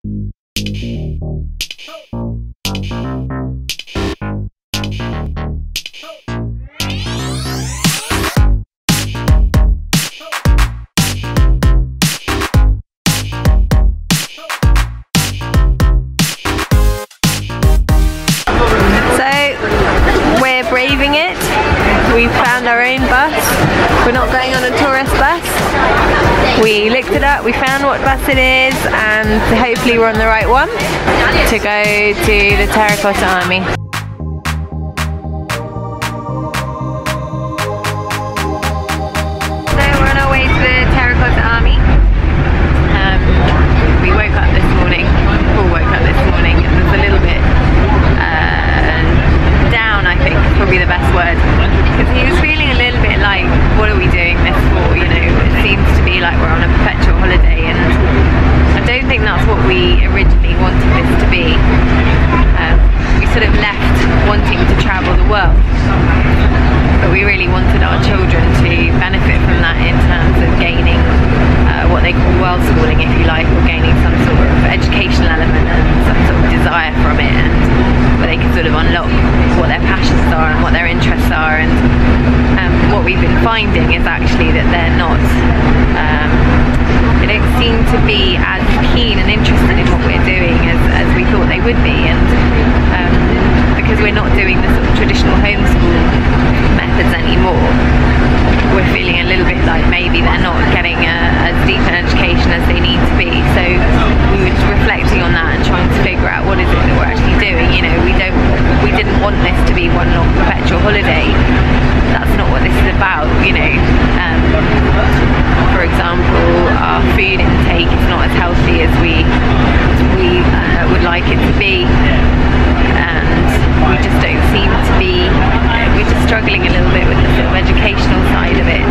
We're braving it. We found our own bus. We're not going on a tourist bus. We looked it up, we found what bus it is, and hopefully we're on the right one to go to the Terracotta Army. So we're on our way to the Terracotta Army. We woke up this morning, Paul woke up this morning, and there's a little bit down, I think is probably the best word, because he was feeling a little bit like, what are we doing this for, you know, it seems to be like we're on a perpetual holiday, and I don't think that's what we originally wanted this to be. We sort of left wanting to travel the world, but we really wanted our children to benefit from that in terms of gaining what they call world schooling, if you like, or gaining some sort of educational element and some sort of desire from it, and where they can sort of unlock what their passions are and what their interests are. And what we've been finding is actually that they're not, they don't seem to be as keen and interested in what we're doing as we thought they would be, and because we're not doing the sort of traditional homeschool methods anymore, we're feeling a little bit like maybe they're not getting as deep an education as they need to be. So we were reflecting on that and trying to figure out what is it that we're actually doing. You know, we didn't want this to be one long perpetual holiday. That's not what this is about, you know. For example, our food intake is not as healthy as we would like it to be, and we just don't seem to be, we're just struggling a little bit with the sort of educational side of it,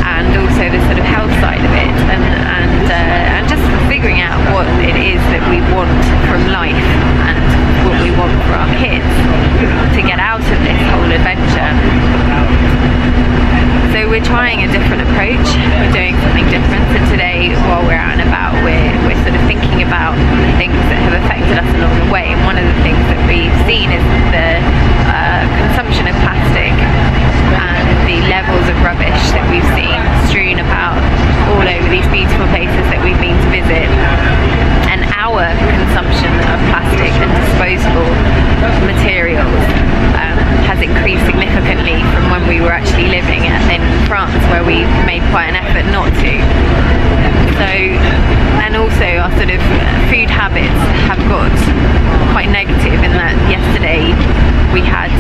and also the sort of health side of it, and just figuring out what it is that we want from life and what we want for our kids to get out of this whole adventure. So we're trying a different approach, we're doing something different. So today, while we're out and about, we're sort of thinking about things that have affected us along the way, and one of the things that we've seen is the consumption of plastic and the levels of rubbish that we've seen strewn about all over these beautiful places that we've been to visit. And our consumption of plastic and disposable materials has increased significantly from when we were actually living in France, where we made quite an effort not to. So, and also our sort of food habits have got quite negative in that yesterday we had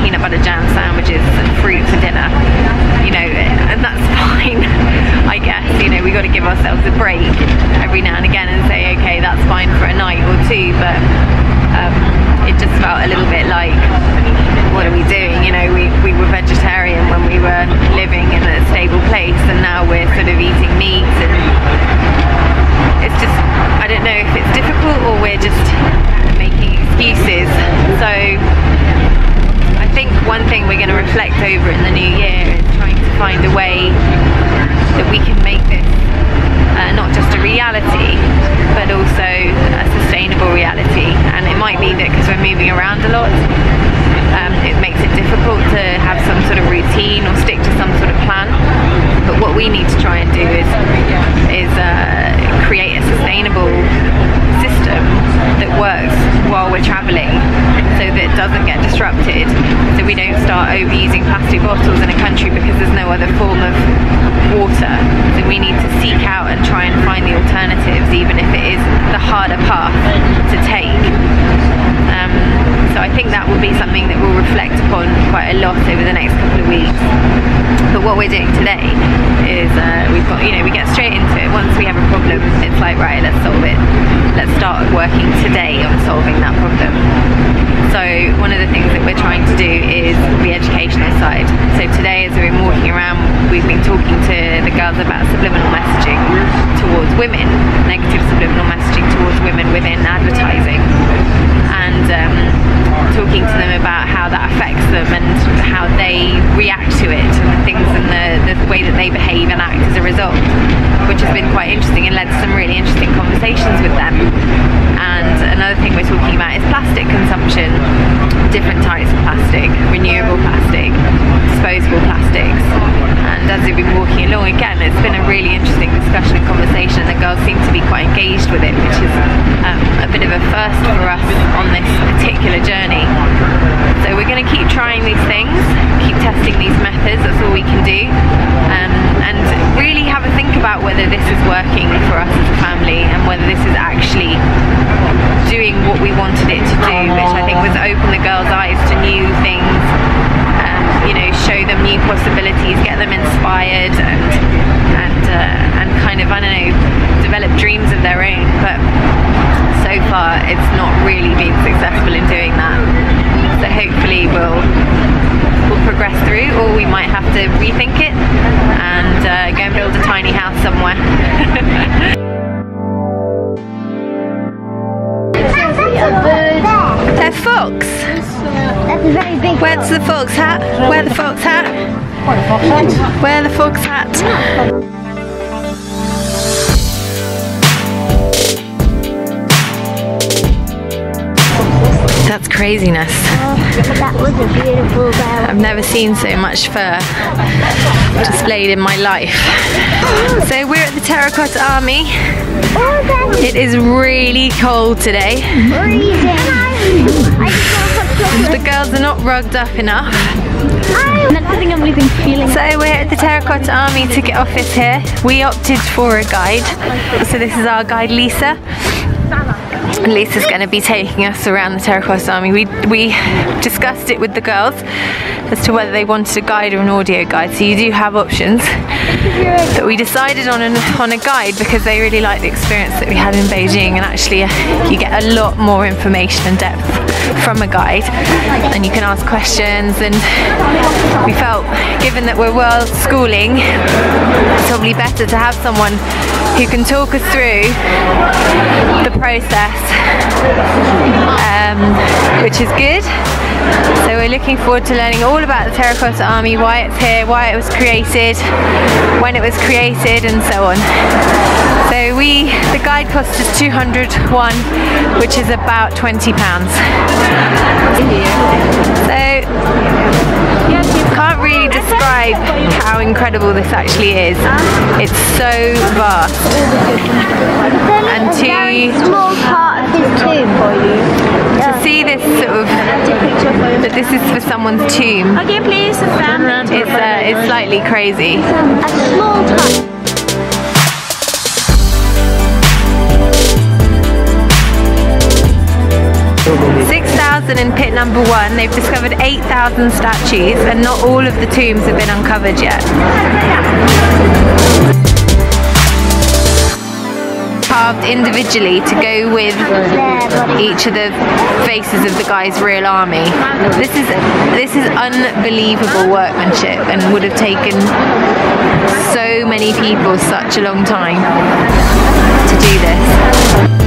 peanut butter jam sandwiches and fruit for dinner, you know, and that's fine, I guess, you know, we got to give ourselves a break every now and again and say, okay, that's fine for a night or two, but it just felt a little bit like, what are we doing? You know, we were vegetarian when we were living in a stable place, and now we're sort of eating meat, and it's just, I don't know if it's difficult or we're just making excuses. So I think one thing we're going to reflect over in the new year is trying to find a way that we can make this not just a reality, but also a sustainable reality. And it might be that because we're moving around a lot, it makes it difficult to have some sort of routine or stick to some sort of plan. But what we need to try and do is create a sustainable system that works while we're traveling, so that it doesn't get disrupted, so we don't start overusing plastic bottles in a country because there's no other form of water. So we need to seek out and try and find the alternatives, even if it is the harder path to take. So I think that will be something that we'll reflect upon quite a lot over the next couple of weeks. But what we're doing today is we've got, you know, we get straight into it. Once we have a problem, it's like, right, let's solve it. Let's start working today on solving that problem. So one of the things that we're trying to do is the educational side. So today, as we've been walking around, we've been talking to the girls about subliminal messaging towards women, negative subliminal messaging towards women within advertising, and talking to them about how that affects them and how they react to it, and the things and the way that they behave and act as a result, which has been quite interesting and led to some really interesting conversations with them. consumption, different types of plastic, renewable plastic, disposable plastics. And as we've been walking along, again, it's been a really interesting discussion and conversation, and the girls seem to be quite engaged with it, which is a bit of a first for us on this particular journey. So we're going to keep trying these things, keep testing these methods, that's all we can do, and really have a think about whether this is working for us as a family and whether this is actually doing what we wanted it to do, which I think was open the girls' eyes to new things, you know, show them new possibilities, get them inspired, and kind of, I don't know, develop dreams of their own. But so far it's not really been successful in doing that. So hopefully we'll progress through, or we might have to rethink it and go and build a tiny house somewhere. They're fox. That's a very big. Where's the fox hat? Wear the fox hat. Wear the fox hat. That's craziness. That was a beautiful bell. I've never seen so much fur displayed in my life. So we're at the Terracotta Army. It is really cold today. The girls are not rugged up enough. So we're at the Terracotta Army ticket office here. We opted for a guide. So this is our guide, Lisa. Lisa's going to be taking us around the Terracotta Army. We discussed it with the girls as to whether they wanted a guide or an audio guide, so you do have options. But we decided on a guide because they really liked the experience that we had in Beijing, and actually you get a lot more information and depth from a guide, and you can ask questions. And we felt, given that we're world schooling, it's probably better to have someone who can talk us through the process, which is good. So we're looking forward to learning all about the Terracotta Army, why it's here, why it was created, when it was created, and so on. So the guide cost us 200 won, which is about £20. So can't really describe how incredible this actually is. It's so vast. And to see this sort of, that this is for someone's tomb, Okay, please, it's slightly crazy. A small touch. 6,000 in pit number 1. They've discovered 8,000 statues, and not all of the tombs have been uncovered yet. Carved individually to go with each of the faces of the guy's real army. This is unbelievable workmanship, and would have taken so many people such a long time to do this.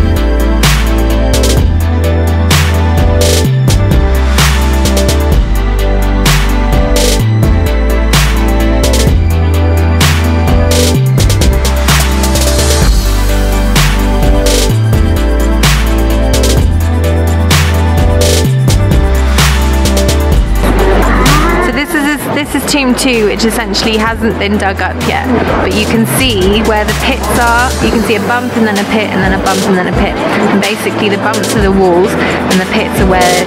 This is tomb 2, which essentially hasn't been dug up yet, but you can see where the pits are. You can see a bump and then a pit and then a bump and then a pit, and basically the bumps are the walls and the pits are where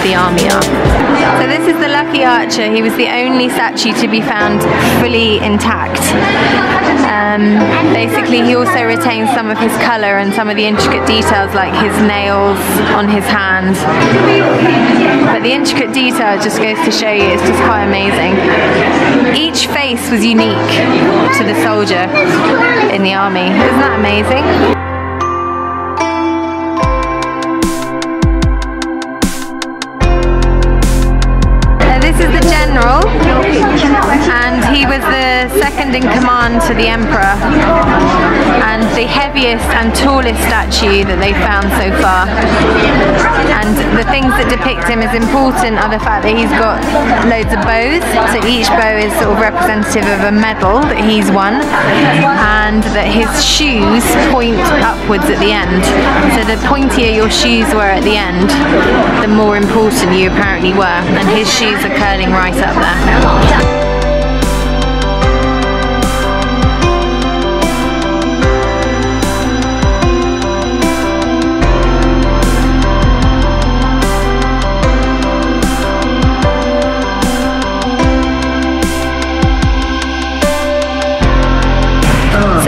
the army are. So this is the lucky archer. He was the only statue to be found fully intact. Basically he also retains some of his colour and some of the intricate details, like his nails on his hands. But the intricate detail just goes to show you, it's just quite amazing. Each face was unique to the soldier in the army. Isn't that amazing? This is the general, and he was the second in command to the emperor, and the heaviest and tallest statue that they've found so far. And the things that depict him as important are the fact that he's got loads of bows, so each bow is sort of representative of a medal that he's won, and that his shoes point upwards at the end. So the pointier your shoes were at the end, the more important you apparently were, and his shoes are curling right up there.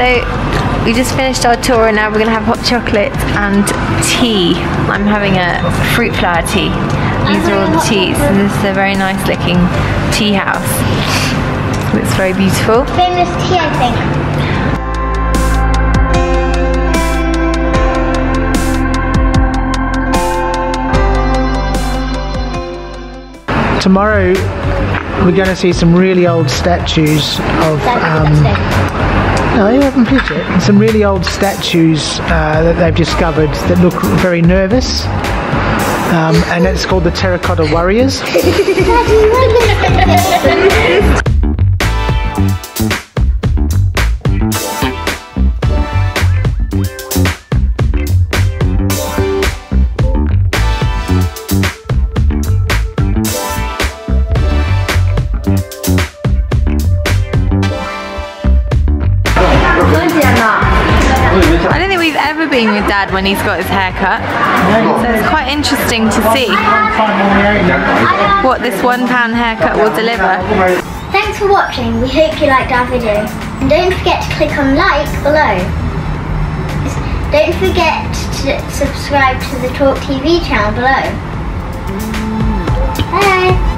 So we just finished our tour and now we're going to have hot chocolate and tea. I'm having a fruit flower tea. These are all the teas, and this is a very nice looking tea house. Looks very beautiful. Famous tea, I think. Tomorrow we're going to see some really old statues of no, you haven't finished yet. Some really old statues that they've discovered that look very nervous, and it's called the Terracotta Warriors. I don't think we've ever been with Dad when he's got his hair cut, so it's quite interesting to see what this £1 haircut will deliver. Thanks for watching. We hope you liked our video. And don't forget to click on like below. Don't forget to subscribe to the TaawkTV channel below. Bye.